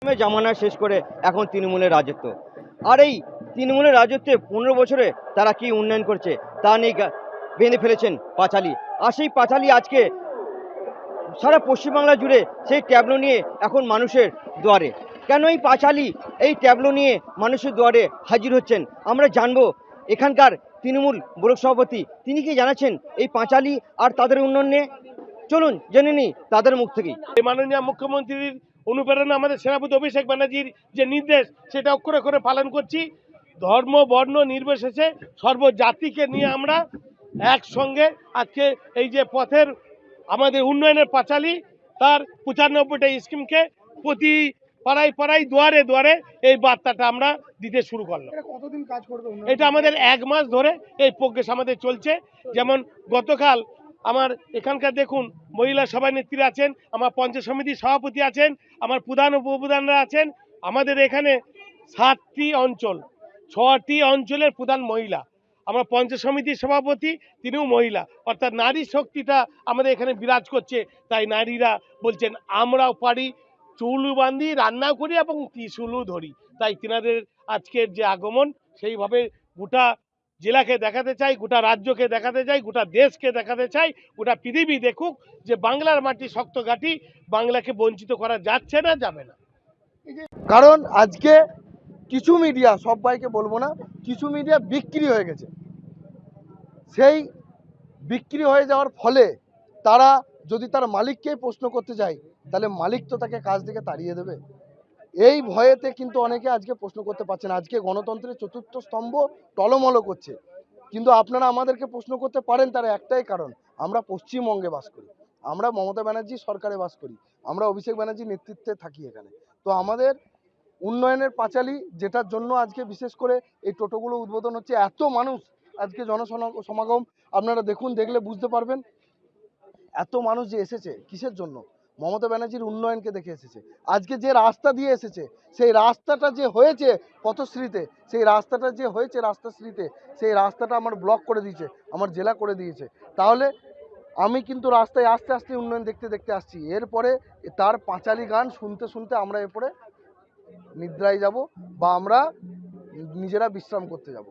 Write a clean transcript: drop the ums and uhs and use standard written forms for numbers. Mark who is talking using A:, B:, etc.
A: জামানা শেষ করে এখন তৃণমূলের রাজত্ব। আর এই তৃণমূলের রাজত্বে ১৫ বছরে তারা কি উন্নয়ন করছে তা নিয়ে বেঁধে ফেলেছেন পাঁচালী। আর সেই পাঁচালী আজকে সারা পশ্চিমবাংলা জুড়ে সেই ট্যাবলো নিয়ে এখন মানুষের দুয়ারে। কেন এই পাঁচালী এই ট্যাবলো নিয়ে মানুষের দুয়ারে হাজির হচ্ছেন আমরা জানবো। এখানকার তৃণমূল ব্লক সভাপতি তিনি কি জানাচ্ছেন এই পাঁচালী আর তাদের উন্নয়ন নিয়ে, চলুন জেনে নিই তাদের মুখ থেকেই।
B: মাননীয় মুখ্যমন্ত্রীর অনুপ্রেরণা, আমাদের সেনাপতি অভিষেক ব্যানার্জির যে নির্দেশ সেটা অক্ষরে অক্ষরে পালন করছি। ধর্ম বর্ণ নির্বিশেষে সর্বজাতিকে নিয়ে আমরা একসঙ্গে আজকে এই যে পথের আমাদের উন্নয়নের পাঁচালী তার ৯৫টা স্কিমকে প্রতি পাড়ায় পাড়ায় দুয়ারে দুয়ারে এই বার্তাটা আমরা দিতে শুরু করলাম।
C: কতদিন কাজ করবে?
B: এটা আমাদের ১ মাস ধরে এই প্রোগ্রেস আমাদের চলছে। যেমন গতকাল আমার এখানকার দেখুন মহিলা সভানেত্রী আছেন, আমার পঞ্চায়েত সমিতির সভাপতি আছেন, আমার প্রধান উপপ্রধানরা আছেন। আমাদের এখানে ৭টি অঞ্চল, ৬টি অঞ্চলের প্রধান মহিলা। আমার পঞ্চায়েত সমিতির সভাপতি তিনিও মহিলা, অর্থাৎ নারী শক্তিটা আমাদের এখানে বিরাজ করছে। তাই নারীরা বলছেন আমরাও পারি, চুলু বান্ধি রান্নাও করি এবং ত্রিশূলও ধরি। তাই তিনাদের আজকের যে আগমন সেইভাবে গোটা জেলাকে দেখাতে চাই, গোটা রাজ্যকে দেখাতে চাই, গোটা দেশকে দেখাতে চাই, গোটা পৃথিবী দেখুক যে বাংলার মাটি শক্ত ঘাঁটি, বাংলাকে বঞ্চিত করা যাচ্ছে না, যাবে না।
C: কারণ আজকে কিছু মিডিয়া, সবাইকে বলবো না, কিছু মিডিয়া বিক্রি হয়ে গেছে। সেই বিক্রি হয়ে যাওয়ার ফলে তারা যদি তার মালিককেই প্রশ্ন করতে যায় তাহলে মালিক তো তাকে কাজ থেকে তাড়িয়ে দেবে। এই ভয়েতে কিন্তু অনেকে আজকে প্রশ্ন করতে পারছে না। আজকে গণতন্ত্রের চতুর্থ স্তম্ভ টলমল করছে। কিন্তু আপনারা আমাদেরকে প্রশ্ন করতে পারেন, তার একটাই কারণ, আমরা পশ্চিমবঙ্গে বাস করি, আমরা মমতা ব্যানার্জি সরকারে বাস করি, আমরা অভিষেক ব্যানার্জির নেতৃত্বে থাকি এখানে। তো আমাদের উন্নয়নের পাঁচালী, যেটার জন্য আজকে বিশেষ করে এই টোটোগুলো উদ্বোধন হচ্ছে, এত মানুষ আজকে জনসমাগম আপনারা দেখুন, দেখলে বুঝতে পারবেন এত মানুষ যে এসেছে কিসের জন্য, মমতা ব্যানার্জির উন্নয়নকে দেখে এসেছে। আজকে যে রাস্তা দিয়ে এসেছে সেই রাস্তাটা যে হয়েছে পথশ্রীতে, সেই রাস্তাটা যে হয়েছে রাস্তাশ্রীতে, সেই রাস্তাটা আমার ব্লক করে দিয়েছে, আমার জেলা করে দিয়েছে। তাহলে আমি কিন্তু রাস্তায় আস্তে আস্তে উন্নয়ন দেখতে দেখতে আসছি। এরপরে তার পাঁচালী গান শুনতে শুনতে আমরা এরপরে নিদ্রায় যাব বা আমরা নিজেরা বিশ্রাম করতে যাব।